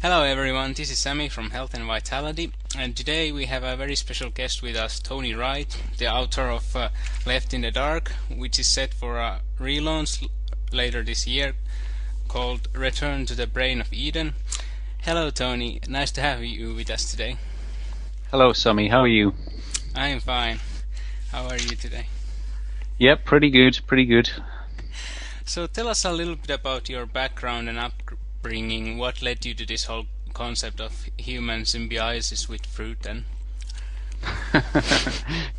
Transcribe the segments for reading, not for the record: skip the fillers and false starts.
Hello everyone, this is Sammy from Health and Vitality, and today we have a very special guest with us, Tony Wright, the author of Left in the Dark, which is set for a relaunch later this year called Return to the Brain of Eden. Hello Tony, nice to have you with us today. Hello, Sammy. How are you? I am fine. How are you today? Yeah, pretty good, pretty good. So tell us a little bit about your background and upbringing. What led you to this whole concept of human symbiosis with fruit then?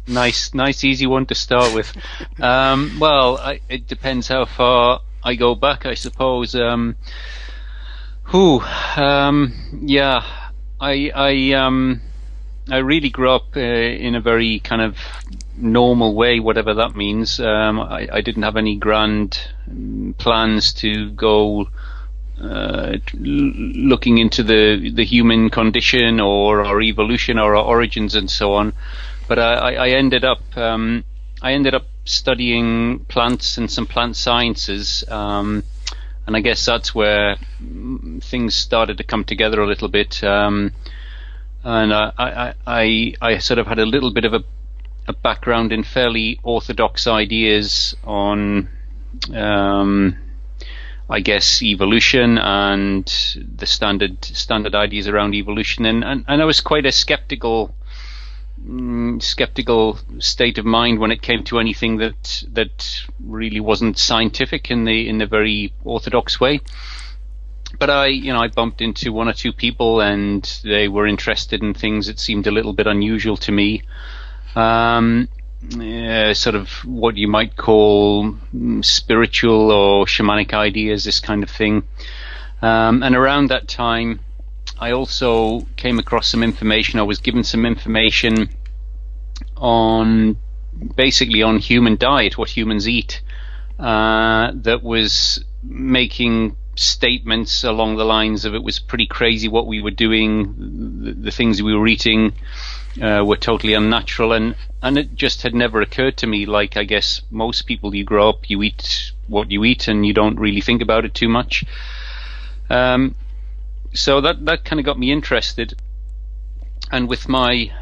Nice, easy one to start with. It depends how far I go back, I suppose. Yeah, I really grew up in a very kind of normal way, whatever that means. I didn't have any grand plans to go looking into the human condition or our evolution or our origins and so on. But I ended up studying plants and some plant sciences, and I guess that's where things started to come together a little bit. And I sort of had a little bit of a background in fairly orthodox ideas on I guess evolution and the standard ideas around evolution, and I was quite a skeptical state of mind when it came to anything that really wasn't scientific in the very orthodox way. But I bumped into one or two people, and they were interested in things that seemed a little bit unusual to me. Sort of what you might call spiritual or shamanic ideas, this kind of thing. And around that time, I also came across some information. I was given some information basically on human diet, what humans eat, that was making statements along the lines of it was pretty crazy what we were doing, the things we were eating were totally unnatural, and it just had never occurred to me. Like, I guess most people, you grow up, you eat what you eat, and you don't really think about it too much. So that kind of got me interested, and with my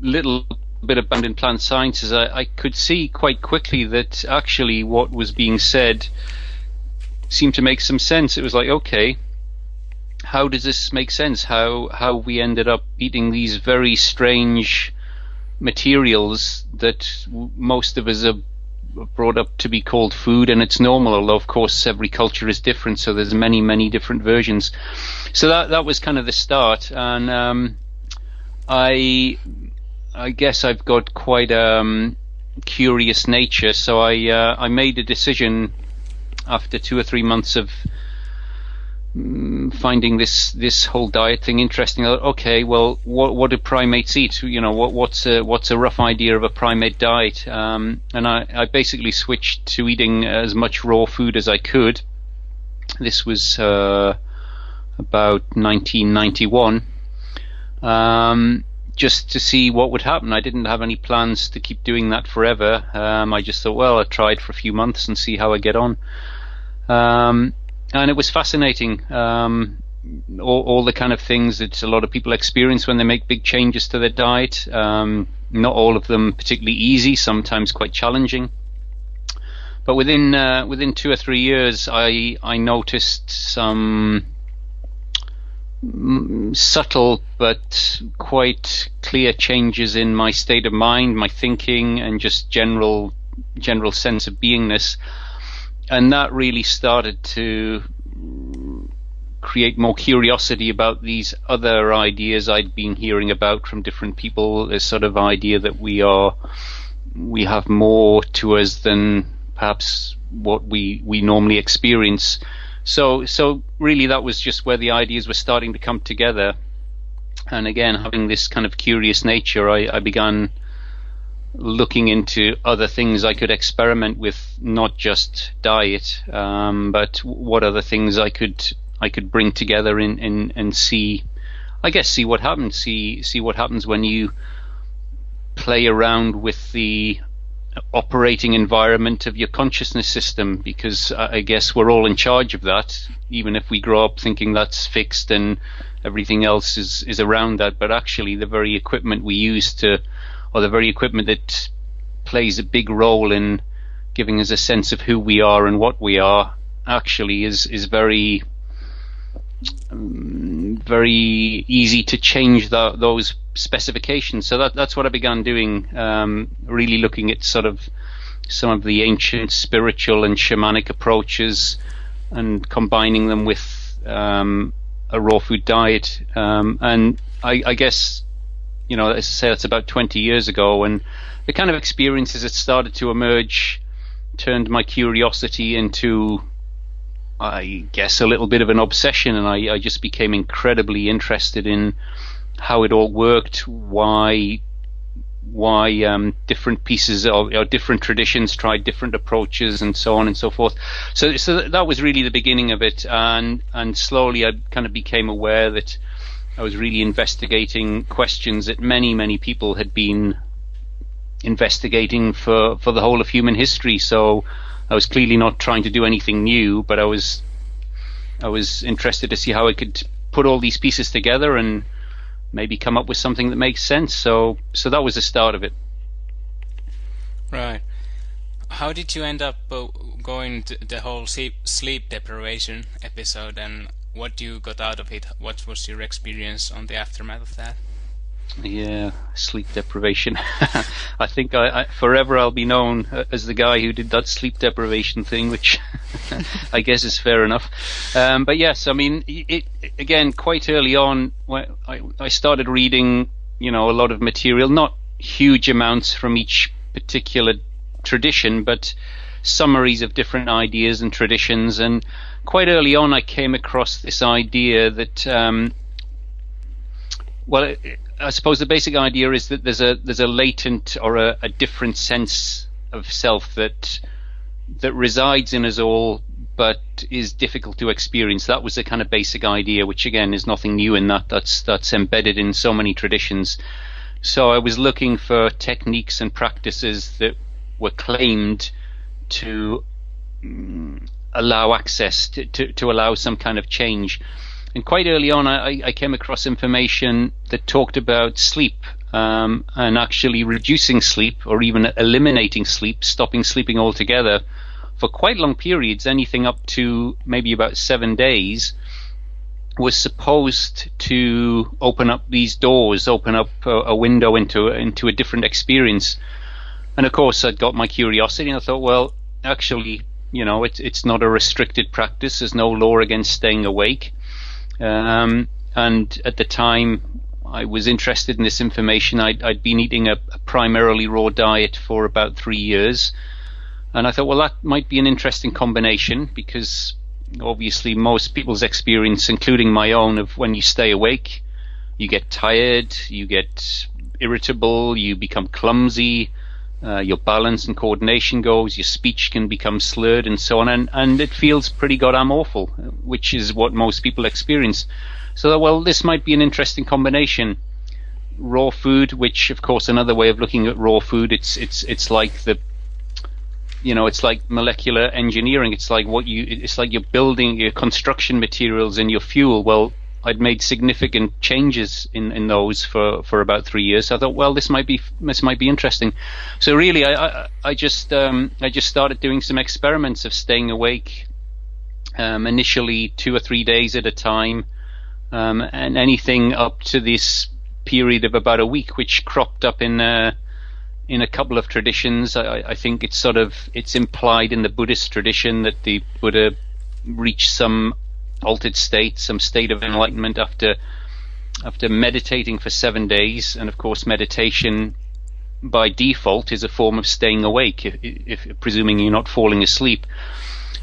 little bit of background in plant sciences, I could see quite quickly that actually what was being said seemed to make some sense. It was like, okay, how does this make sense? How we ended up eating these very strange materials that most of us are brought up to be called food, and it's normal, although of course every culture is different, so there's many different versions. So that was kind of the start, and I guess I've got quite a curious nature, so I made a decision after 2 or 3 months of finding this whole diet thing interesting. Okay, well, what do primates eat? What's a rough idea of a primate diet? And I basically switched to eating as much raw food as I could. This was about 1991, just to see what would happen. I didn't have any plans to keep doing that forever. I just thought, well, I'll try it for a few months and see how I get on. And it was fascinating, all the kind of things that a lot of people experience when they make big changes to their diet. Not all of them particularly easy, sometimes quite challenging. But within 2 or 3 years, I noticed some subtle but quite clear changes in my state of mind, my thinking, and just general sense of beingness. And that really started to create more curiosity about these other ideas I'd been hearing about from different people. This sort of idea that we have more to us than perhaps what we normally experience. So really that was just where the ideas were starting to come together. And again, having this kind of curious nature, I began looking into other things I could experiment with, not just diet, but what other things I could bring together and see what happens. See what happens when you play around with the operating environment of your consciousness system, because I guess we're all in charge of that, even if we grow up thinking that's fixed and everything else is around that. But actually the very equipment we use or the very equipment that plays a big role in giving us a sense of who we are and what we are, actually is very very easy to change those specifications. So that's what I began doing, really looking at sort of some of the ancient spiritual and shamanic approaches and combining them with a raw food diet. And I guess, as I say, that's about 20 years ago, and the kind of experiences that started to emerge turned my curiosity into, I guess, a little bit of an obsession, and I just became incredibly interested in how it all worked, why different pieces or different traditions tried different approaches, and so on and so forth. So that was really the beginning of it, and slowly I kind of became aware that I was really investigating questions that many people had been investigating for the whole of human history. So I was clearly not trying to do anything new, but I was interested to see how I could put all these pieces together and maybe come up with something that makes sense. So that was the start of it. Right. How did you end up going to the whole sleep deprivation episode, and what you got out of it? What was your experience on the aftermath of that? Yeah, sleep deprivation. I think I forever I'll be known as the guy who did that sleep deprivation thing, which I guess is fair enough. But yes, I mean, it again, quite early on, when I started reading, a lot of material, not huge amounts from each particular tradition, but summaries of different ideas and traditions. And quite early on, I came across this idea that, I suppose the basic idea is that there's a latent or a different sense of self that resides in us all, but is difficult to experience. That was the kind of basic idea, which again is nothing new in that's embedded in so many traditions. So I was looking for techniques and practices that were claimed to allow access to allow some kind of change. And quite early on, I came across information that talked about sleep, and actually reducing sleep, or even eliminating sleep, stopping sleeping altogether for quite long periods, anything up to maybe about 7 days, was supposed to open up these doors, open up a window into a different experience. And of course, I'd got my curiosity, and I thought, well, actually, it's not a restricted practice. There's no law against staying awake. And at the time I was interested in this information, I'd been eating a primarily raw diet for about 3 years, and I thought, well, that might be an interesting combination, because obviously most people's experience, including my own, of when you stay awake, you get tired, you get irritable, you become clumsy, your balance and coordination goes, your speech can become slurred, and so on, and it feels pretty goddamn awful, which is what most people experience. So, well, this might be an interesting combination. Raw food, which, of course, another way of looking at raw food, it's like it's like molecular engineering. It's like you're building your construction materials and your fuel. Well, I'd made significant changes in those for about 3 years. So I thought, well, this might be interesting. So really, I just started doing some experiments of staying awake, initially 2 or 3 days at a time, and anything up to this period of about a week, which cropped up in a couple of traditions. I think it's implied in the Buddhist tradition that the Buddha reached some altered state, some state of enlightenment after meditating for 7 days. And of course, meditation by default is a form of staying awake, if presuming you're not falling asleep.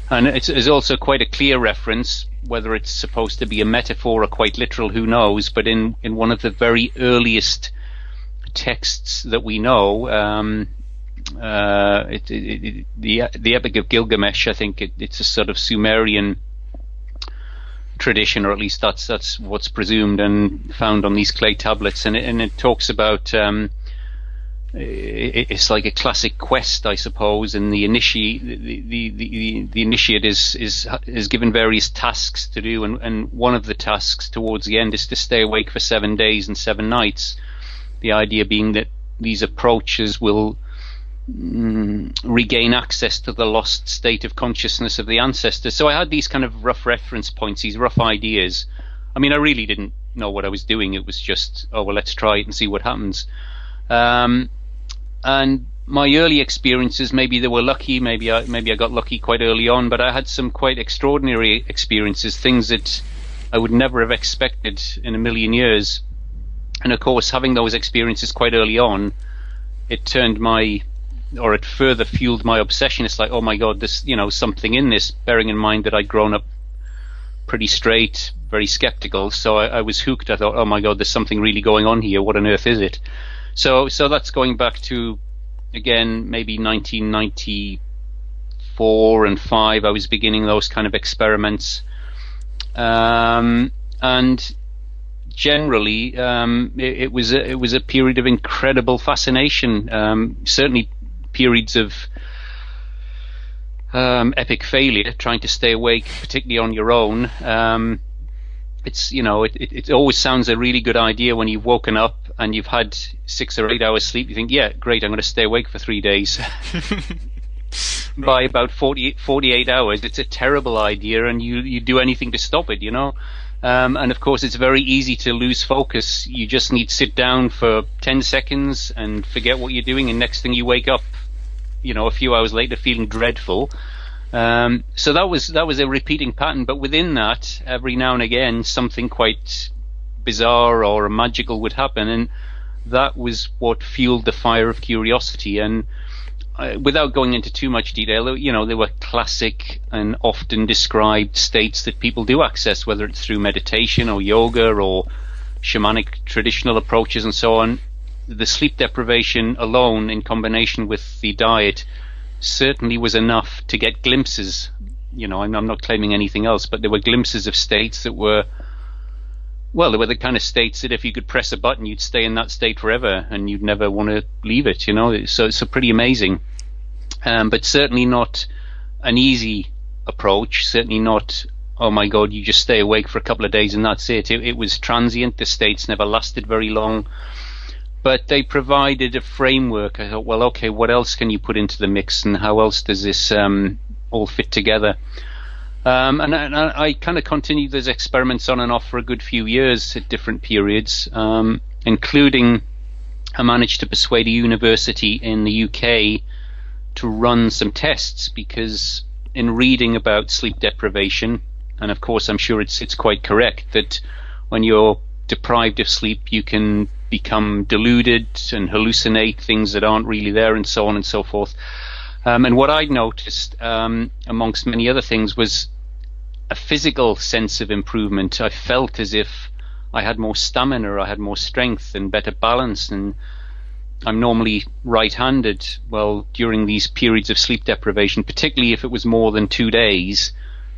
And it's also quite a clear reference, whether it's supposed to be a metaphor or quite literal, who knows, but in one of the very earliest texts that we know, the Epic of Gilgamesh, I think it's a sort of Sumerian tradition, or at least that's what's presumed and found on these clay tablets, and it talks about it's like a classic quest, I suppose, and the initiate is given various tasks to do, and one of the tasks towards the end is to stay awake for 7 days and 7 nights. The idea being that these approaches will regain access to the lost state of consciousness of the ancestors. So I had these kind of rough reference points, these rough ideas. I mean, I really didn't know what I was doing. It was just, oh well, let's try it and see what happens. And my early experiences, maybe they were lucky, maybe I got lucky quite early on, but I had some quite extraordinary experiences, things that I would never have expected in a million years. And of course, having those experiences quite early on, it further fueled my obsession. It's like, oh my God, there's, something in this, bearing in mind that I'd grown up pretty straight, very skeptical. So I was hooked. I thought, oh my God, there's something really going on here. What on earth is it? So that's going back to, again, maybe 1994 and 5. I was beginning those kind of experiments. And generally, it was a period of incredible fascination. Certainly periods of epic failure, trying to stay awake, particularly on your own. It always sounds a really good idea when you've woken up and you've had 6 or 8 hours sleep. You think, yeah, great, I'm going to stay awake for 3 days. By about 48 hours, it's a terrible idea, and you do anything to stop it, and of course, it's very easy to lose focus. You just need to sit down for 10 seconds and forget what you're doing, and next thing you wake up, a few hours later feeling dreadful. So that was a repeating pattern, but within that, every now and again, something quite bizarre or magical would happen, and that was what fueled the fire of curiosity. And without going into too much detail, there were classic and often described states that people do access, whether it's through meditation or yoga or shamanic traditional approaches and so on. The sleep deprivation alone, in combination with the diet, certainly was enough to get glimpses. I'm not claiming anything else, but there were glimpses of states that were, well, they were the kind of states that if you could press a button, you'd stay in that state forever and you'd never want to leave it, So it's pretty amazing. But certainly not an easy approach, certainly not, oh my God, you just stay awake for a couple of days and that's it. It was transient. The states never lasted very long. But they provided a framework. I thought, well, okay, what else can you put into the mix, and how else does this all fit together? And I kind of continued those experiments on and off for a good few years at different periods, including I managed to persuade a university in the UK to run some tests, because in reading about sleep deprivation, and of course I'm sure it's quite correct that when you're deprived of sleep you can become deluded and hallucinate things that aren't really there, and so on and so forth. And what I noticed, amongst many other things, was a physical sense of improvement. I felt as if I had more stamina, I had more strength and better balance, and I'm normally right-handed. Well, during these periods of sleep deprivation, particularly if it was more than 2 days,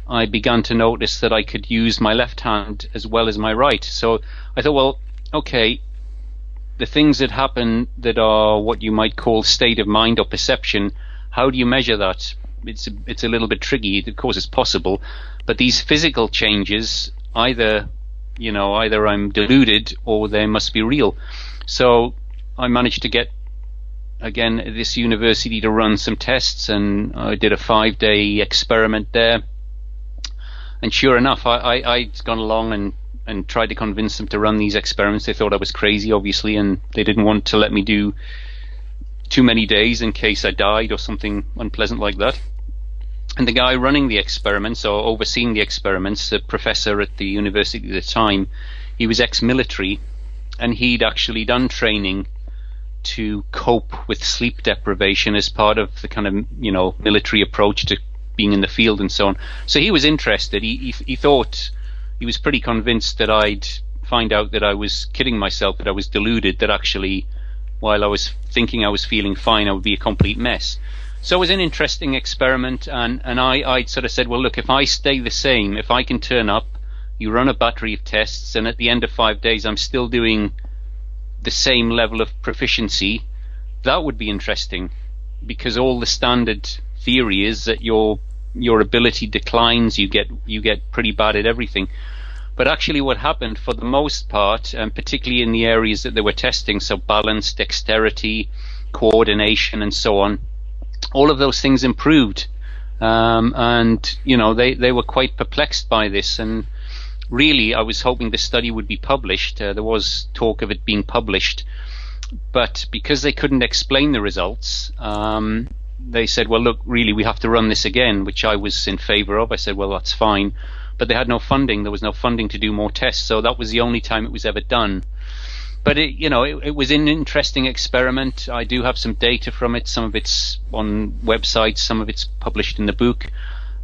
I began to notice that I could use my left hand as well as my right. So I thought, well, okay, the things that happen that are what you might call state of mind or perception, how do you measure that? It's a little bit tricky. Of course, it's possible, but these physical changes, either I'm deluded or they must be real. So I managed to get, again, this university to run some tests, and I did a 5-day experiment there. And sure enough, I'd gone along and tried to convince them to run these experiments. They thought I was crazy, obviously, and they didn't want to let me do too many days in case I died or something unpleasant like that. And the guy running the experiments, or overseeing the experiments, the professor at the university at the time, he was ex-military, and he'd actually done training to cope with sleep deprivation as part of the kind of military approach to being in the field and so on. So he was interested. He thought, he was pretty convinced that I'd find out that I was kidding myself, that I was deluded, that actually while I was thinking I was feeling fine, I would be a complete mess. So it was an interesting experiment, and I sort of said, well, look, if I stay the same, if I can turn up, you run a battery of tests, and at the end of 5 days I'm still doing the same level of proficiency, that would be interesting, because all the standard theory is that your ability declines, you get pretty bad at everything. But actually what happened for the most part, and particularly in the areas that they were testing, so balance, dexterity, coordination, and so on, all of those things improved. And they were quite perplexed by this, and really I was hoping the study would be published. There was talk of it being published, but because they couldn't explain the results, they said, well, look, really, we have to run this again, which I was in favor of. I said, well, that's fine. But they had no funding. There was no funding to do more tests, so that was the only time it was ever done. But it was an interesting experiment. I do have some data from it. Some of it's on websites, some of it's published in the book.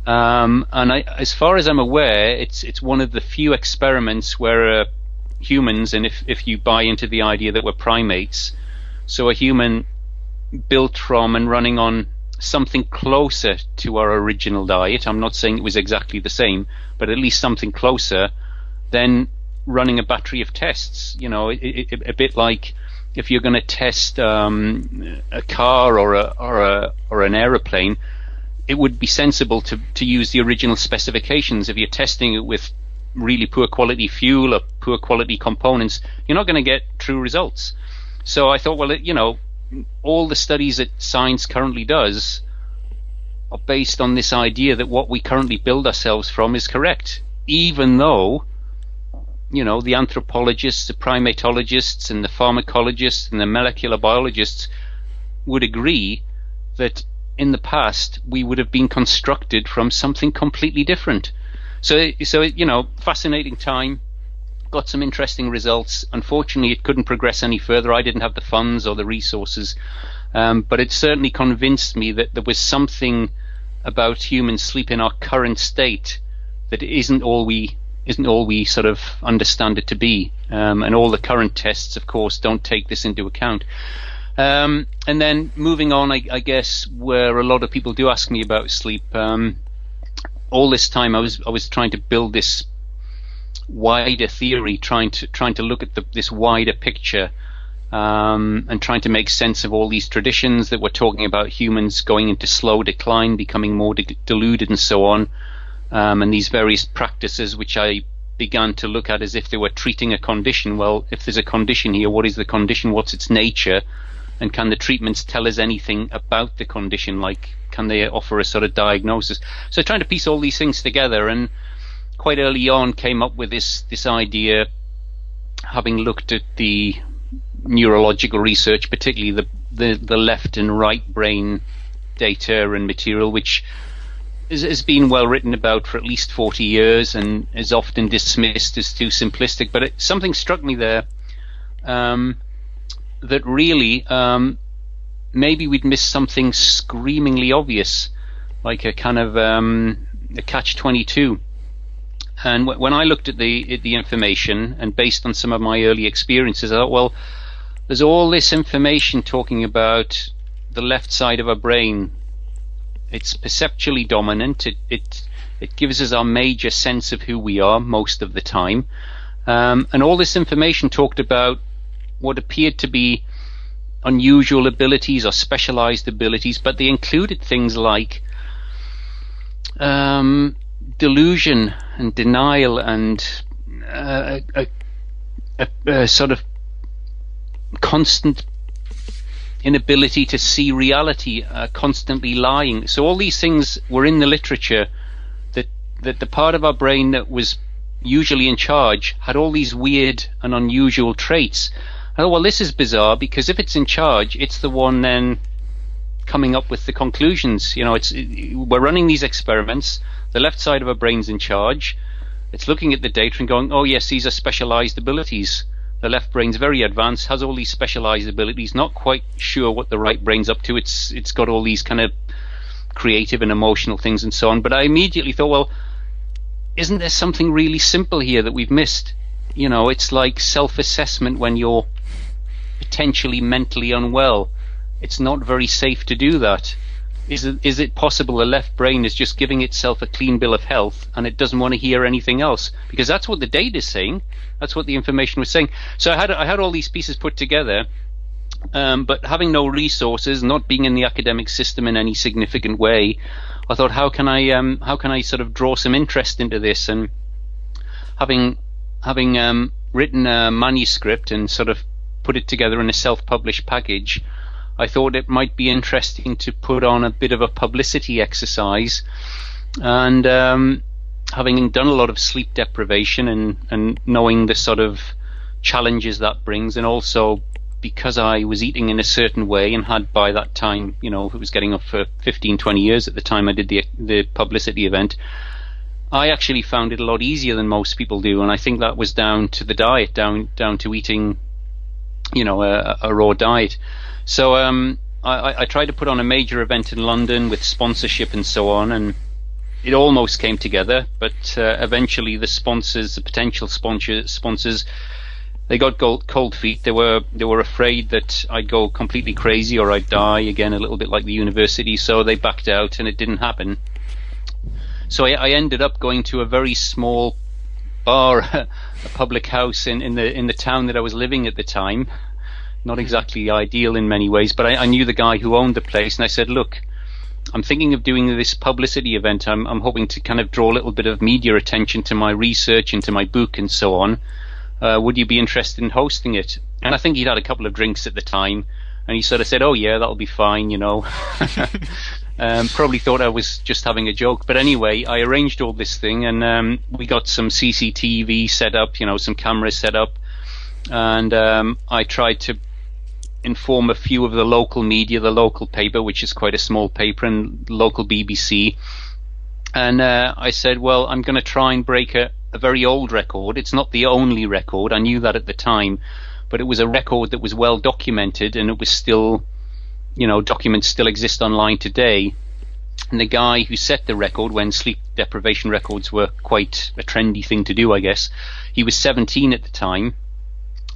And as far as I'm aware, it's one of the few experiments where humans, and if you buy into the idea that we're primates, so a human built from and running on something closer to our original diet. I'm not saying it was exactly the same, but at least something closer, then running a battery of tests. A bit like if you're going to test a car or an aeroplane, it would be sensible to use the original specifications. If you're testing it with really poor quality fuel or poor quality components, you're not going to get true results. So I thought, well, all the studies that science currently does are based on this idea that what we currently build ourselves from is correct, even though the anthropologists, the primatologists, and the pharmacologists, and the molecular biologists would agree that in the past we would have been constructed from something completely different. So fascinating time. Got some interesting results. Unfortunately, it couldn't progress any further. I didn't have the funds or the resources, but it certainly convinced me that there was something about human sleep in our current state that isn't all we sort of understand it to be. And all the current tests, of course, don't take this into account. And then moving on, I guess, where a lot of people do ask me about sleep. All this time, I was trying to build this wider theory, trying to look at this wider picture, and trying to make sense of all these traditions that were talking about humans going into slow decline, becoming more deluded, and so on. And these various practices, which I began to look at as if they were treating a condition. Well, if there's a condition here, what is the condition? What's its nature? And can the treatments tell us anything about the condition? Like, can they offer a sort of diagnosis? So trying to piece all these things together, and quite early on came up with this idea, having looked at the neurological research, particularly the left and right brain data and material, which has been well written about for at least 40 years and is often dismissed as too simplistic. But something struck me there, that really maybe we'd missed something screamingly obvious, like a kind of a catch-22. And when I looked at the information, and based on some of my early experiences, I thought, well, there's all this information talking about the left side of our brain. It's perceptually dominant. It gives us our major sense of who we are most of the time. And all this information talked about what appeared to be unusual abilities or specialized abilities, but they included things like delusion and denial and a sort of constant inability to see reality, constantly lying. So all these things were in the literature, that the part of our brain that was usually in charge had all these weird and unusual traits. I thought, well, this is bizarre, because if it's in charge, it's the one then coming up with the conclusions. We're running these experiments. The left side of our brain's in charge. It's looking at the data and going, oh yes, these are specialized abilities. The left brain's very advanced, has all these specialized abilities, not quite sure what the right brain's up to. It's got all these kind of creative and emotional things and so on. But I immediately thought, well, isn't there something really simple here that we've missed? It's like self-assessment when you're potentially mentally unwell. It's not very safe to do that. Is it possible the left brain is just giving itself a clean bill of health and it doesn't want to hear anything else? Because that's what the data is saying. That's what the information was saying. So I had all these pieces put together, But having no resources, not being in the academic system in any significant way, I thought, how can I sort of draw some interest into this? And having written a manuscript and sort of put it together in a self-published package, I thought it might be interesting to put on a bit of a publicity exercise. And having done a lot of sleep deprivation and knowing the sort of challenges that brings, and also because I was eating in a certain way and had by that time, it was getting up for 15, 20 years at the time I did the publicity event, I actually found it a lot easier than most people do. And I think that was down to the diet, down to eating, a raw diet. So I tried to put on a major event in London with sponsorship and so on, and it almost came together, but eventually the potential sponsors, they got cold feet. They were afraid that I'd go completely crazy or I'd die again, a little bit like the university. So they backed out, and it didn't happen. So I ended up going to a very small bar, a public house in the town that I was living at the time. Not exactly ideal in many ways, but I knew the guy who owned the place, and I said, look, I'm thinking of doing this publicity event. I'm hoping to kind of draw a little bit of media attention to my research, into my book and so on. Would you be interested in hosting it? And I think he'd had a couple of drinks at the time, and he sort of said, oh yeah, that'll be fine, Probably thought I was just having a joke. But anyway, I arranged all this thing, and we got some CCTV set up, some cameras set up, and I tried to inform a few of the local media, the local paper, which is quite a small paper, and local BBC. And I said, well, I'm going to try and break a very old record. It's not the only record. I knew that at the time, but it was a record that was well documented, and it was still, documents still exist online today. And the guy who set the record, when sleep deprivation records were quite a trendy thing to do, I guess, he was 17 at the time,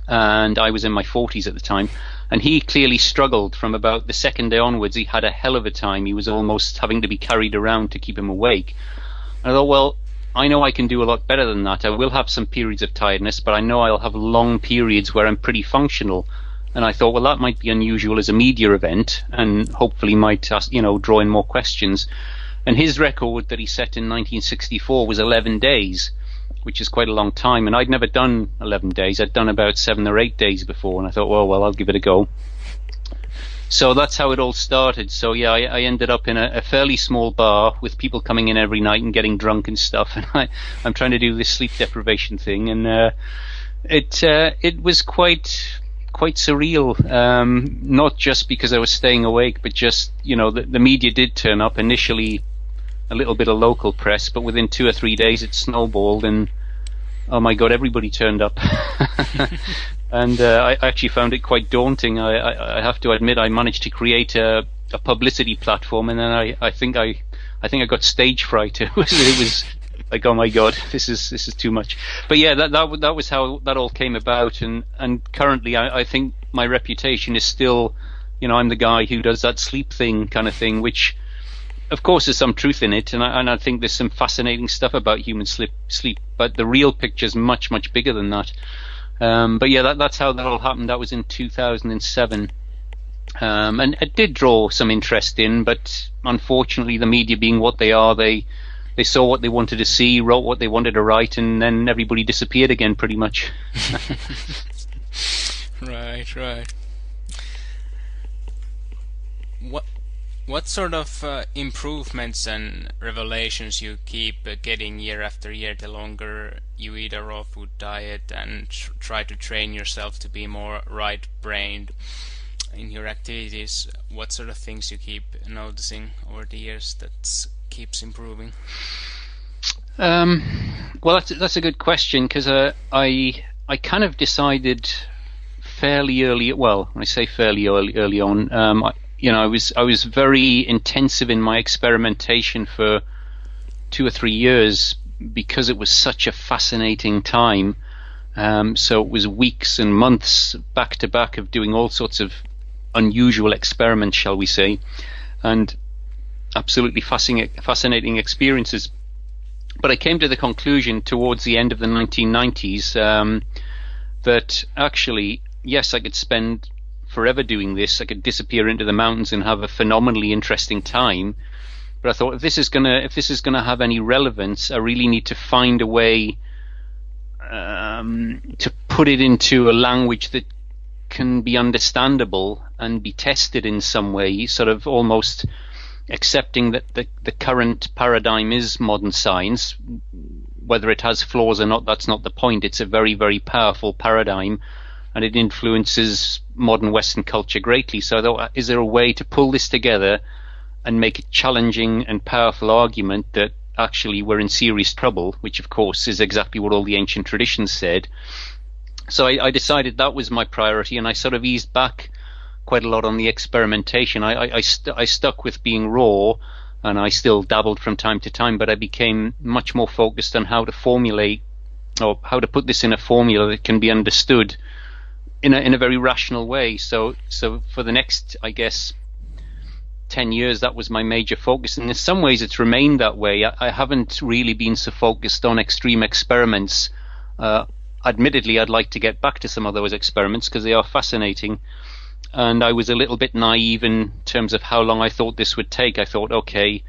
and I was in my 40s at the time. And he clearly struggled from about the second day onwards. He had a hell of a time. He was almost having to be carried around to keep him awake. And I thought, well, I know I can do a lot better than that. I will have some periods of tiredness, but I know I'll have long periods where I'm pretty functional. And I thought, well, that might be unusual as a media event, and hopefully might, draw in more questions. And his record that he set in 1964 was 11 days, which is quite a long time. And I'd never done 11 days. I'd done about 7 or 8 days before, and I thought, well, I'll give it a go. So that's how it all started. So yeah, I ended up in a fairly small bar with people coming in every night and getting drunk and stuff. And I'm trying to do this sleep deprivation thing, and it was quite surreal. Not just because I was staying awake, but just the media did turn up. Initially, a little bit of local press, but within 2 or 3 days it snowballed, and oh my God, everybody turned up. And I actually found it quite daunting. I have to admit, I managed to create a publicity platform, and then I think I got stage fright. It was like, oh my God, this is too much. But yeah, that was how that all came about, and currently I think my reputation is still, I'm the guy who does that sleep thing kind of thing, which of course there's some truth in it, and I think there's some fascinating stuff about human sleep, but the real picture is much, much bigger than that. But yeah, that's how that all happened. That was in 2007. And it did draw some interest in, but unfortunately the media being what they are, they saw what they wanted to see, wrote what they wanted to write, and then everybody disappeared again pretty much. Right. What sort of improvements and revelations you keep getting year after year the longer you eat a raw food diet and try to train yourself to be more right-brained in your activities? What sort of things you keep noticing over the years that keeps improving? Well, that's a good question, because I kind of decided fairly early. Well, when I say fairly early on, I was very intensive in my experimentation for 2 or 3 years because it was such a fascinating time. So it was weeks and months back to back of doing all sorts of unusual experiments, shall we say, and absolutely fascinating experiences. But I came to the conclusion towards the end of the 1990s that actually, yes, I could spend forever doing this. I could disappear into the mountains and have a phenomenally interesting time. But I thought, if this is gonna have any relevance, I really need to find a way to put it into a language that can be understandable and be tested in some way, sort of almost accepting that the current paradigm is modern science. Whether it has flaws or not, that's not the point. It's a very, very powerful paradigm, and it influences modern Western culture greatly. So I thought, is there a way to pull this together and make a challenging and powerful argument that actually we're in serious trouble, which of course is exactly what all the ancient traditions said. So I decided that was my priority, and I sort of eased back quite a lot on the experimentation. I stuck with being raw, and I still dabbled from time to time, but I became much more focused on how to formulate, or how to put this in a formula that can be understood in a very rational way. So for the next, I guess, 10 years, that was my major focus, and in some ways it's remained that way. I haven't really been so focused on extreme experiments. Admittedly, I'd like to get back to some of those experiments because they are fascinating, and I was a little bit naive in terms of how long I thought this would take. I thought, okay,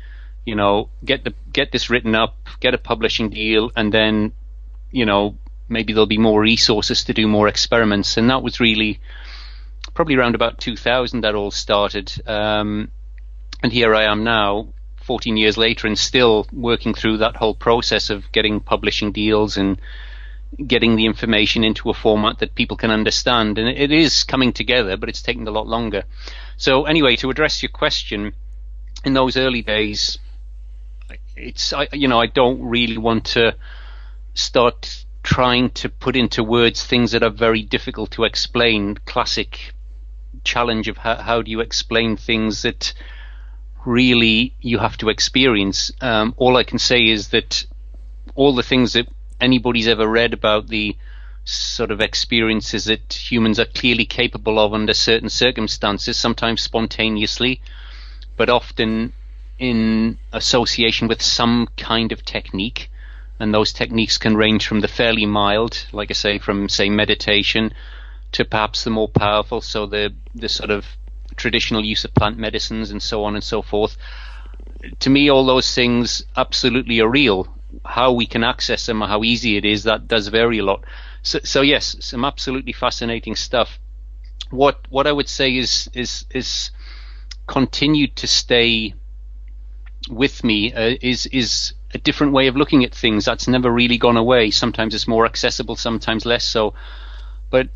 get this written up, get a publishing deal, and then maybe there'll be more resources to do more experiments. And that was really probably around about 2000 that all started. And here I am now, 14 years later, and still working through that whole process of getting publishing deals and getting the information into a format that people can understand. And it is coming together, but it's taking a lot longer. So anyway, to address your question, in those early days, I don't really want to start trying to put into words things that are very difficult to explain. Classic challenge of how do you explain things that really you have to experience. All I can say is that all the things that anybody's ever read about the sort of experiences that humans are clearly capable of under certain circumstances, sometimes spontaneously, but often in association with some kind of technique. And those techniques can range from the fairly mild, like I say, from say meditation, to perhaps the more powerful, so the sort of traditional use of plant medicines and so on and so forth. To me, all those things absolutely are real. How we can access them or how easy it is, that does vary a lot. So yes, some absolutely fascinating stuff. What I would say is continued to stay with me is a different way of looking at things. That's never really gone away. Sometimes it's more accessible, sometimes less so. But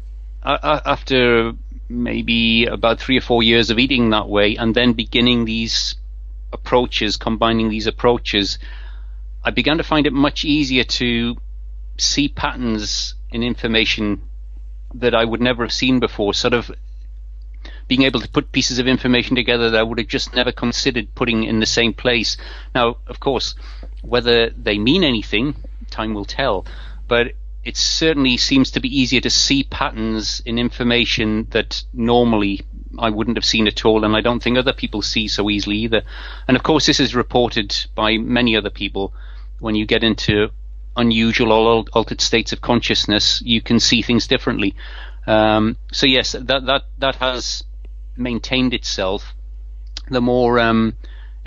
after maybe about 3 or 4 years of eating that way, and then beginning these approaches, combining these approaches, I began to find it much easier to see patterns in information that I would never have seen before, sort of being able to put pieces of information together that I would have just never considered putting in the same place. Now, of course, whether they mean anything, time will tell, but it certainly seems to be easier to see patterns in information that normally I wouldn't have seen at all, and I don't think other people see so easily either. And of course, this is reported by many other people. When you get into unusual or altered states of consciousness, you can see things differently. So yes, that has maintained itself. The more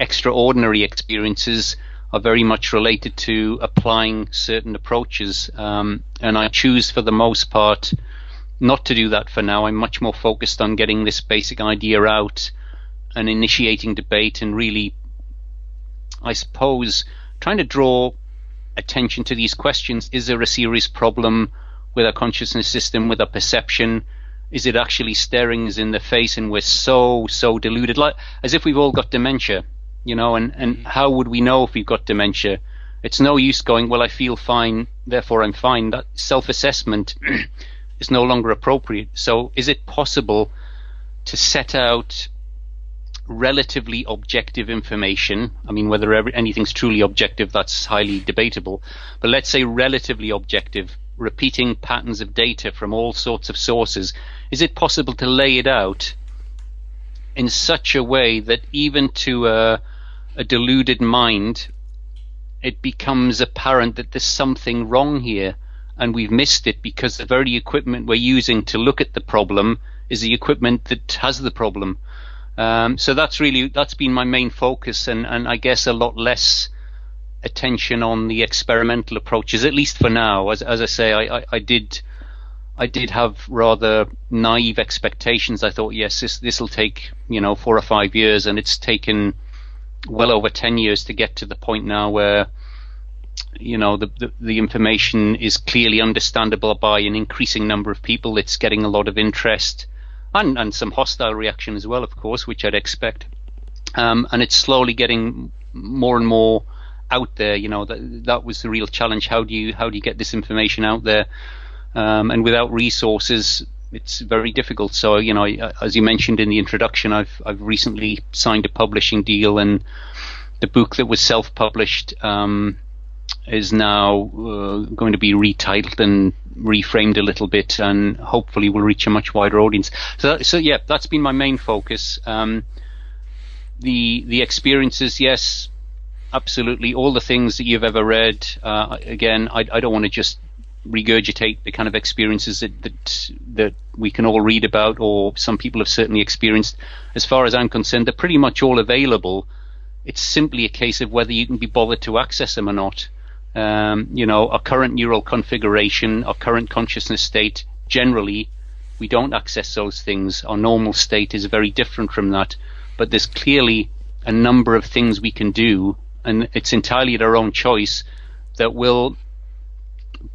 extraordinary experiences are very much related to applying certain approaches, and I choose for the most part not to do that for now. I'm much more focused on getting this basic idea out and initiating debate, and really, I suppose, trying to draw attention to these questions. Is there a serious problem with our consciousness system, with our perception? Is it actually staring us in the face and we're so deluded, like as if we've all got dementia, and how would we know if we've got dementia? It's no use going, well, I feel fine, therefore I'm fine. That self-assessment is no longer appropriate. So is it possible to set out relatively objective information? I mean, whether anything's truly objective, that's highly debatable, but let's say relatively objective, repeating patterns of data from all sorts of sources. Is it possible to lay it out in such a way that even to a deluded mind, it becomes apparent that there's something wrong here, and we've missed it because the very equipment we're using to look at the problem is the equipment that has the problem. So that's been my main focus, and I guess a lot less attention on the experimental approaches, at least for now. As I say, I did have rather naive expectations. I thought, yes, this will take 4 or 5 years, and it's taken well over 10 years to get to the point now where the information is clearly understandable by an increasing number of people. It's getting a lot of interest and some hostile reaction as well, of course, which I'd expect. And it's slowly getting more and more out there. That was the real challenge. How do you get this information out there? And without resources, it's very difficult. So, as you mentioned in the introduction, I've recently signed a publishing deal, and the book that was self-published is now going to be retitled and reframed a little bit, and hopefully will reach a much wider audience. So yeah, that's been my main focus. The experiences, yes, absolutely. All the things that you've ever read. Again, I don't want to just regurgitate the kind of experiences that we can all read about, or some people have certainly experienced. As far as I'm concerned, they're pretty much all available. It's simply a case of whether you can be bothered to access them or not. Our current neural configuration, our current consciousness state, generally, we don't access those things. Our normal state is very different from that. But there's clearly a number of things we can do, and it's entirely at our own choice, that will,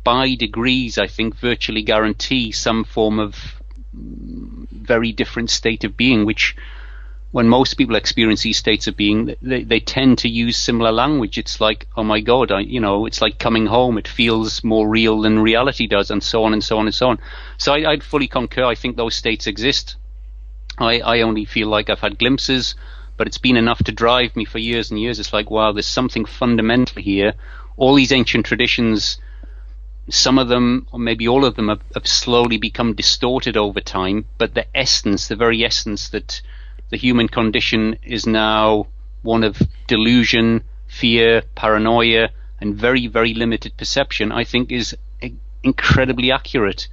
by degrees, I think, virtually guarantee some form of very different state of being, which, when most people experience these states of being, they tend to use similar language. It's like, oh my God, it's like coming home. It feels more real than reality does, and so on and so on and so on. So I'd fully concur. I think those states exist. I only feel like I've had glimpses, but it's been enough to drive me for years and years. It's like, wow, there's something fundamental here. All these ancient traditions, some of them, or maybe all of them, have slowly become distorted over time, but the very essence that the human condition is now one of delusion, fear, paranoia, and very, very limited perception, I think is incredibly accurate.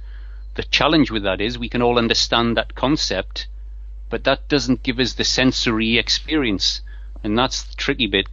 The challenge with that is we can all understand that concept, but that doesn't give us the sensory experience, and that's the tricky bit.